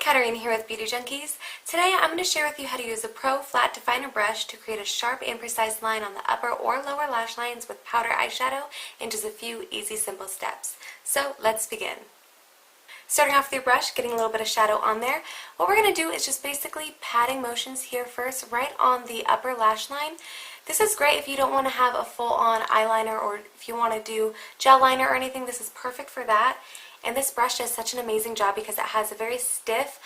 Katarina here with Beauty Junkies. Today I'm going to share with you how to use a Pro Flat Definer brush to create a sharp and precise line on the upper or lower lash lines with powder eyeshadow in just a few easy, simple steps. So let's begin. Starting off with your brush, getting a little bit of shadow on there. What we're going to do is just basically patting motions here first, right on the upper lash line. This is great if you don't want to have a full-on eyeliner or if you want to do gel liner or anything. This is perfect for that. And this brush does such an amazing job because it has a very stiff,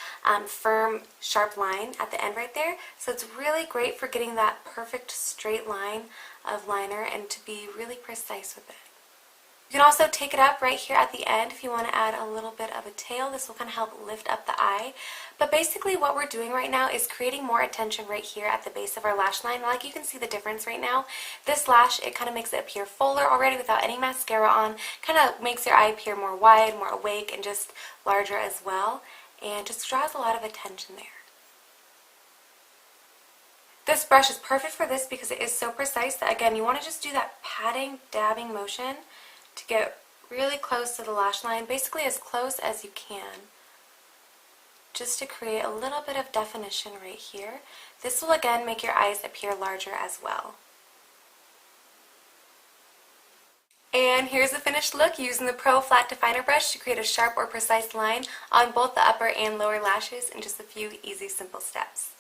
firm, sharp line at the end right there. So it's really great for getting that perfect straight line of liner and to be really precise with it. You can also take it up right here at the end if you want to add a little bit of a tail. This will kind of help lift up the eye. But basically what we're doing right now is creating more attention right here at the base of our lash line. Like you can see the difference right now. This lash, it kind of makes it appear fuller already without any mascara on. Kind of makes your eye appear more wide, more awake, and just larger as well. And just draws a lot of attention there. This brush is perfect for this because it is so precise that, again, you want to just do that patting, dabbing motion to get really close to the lash line, basically as close as you can, just to create a little bit of definition right here. This will again make your eyes appear larger as well. And here's the finished look using the Pro Flat Definer brush to create a sharp or precise line on both the upper and lower lashes in just a few easy, simple steps.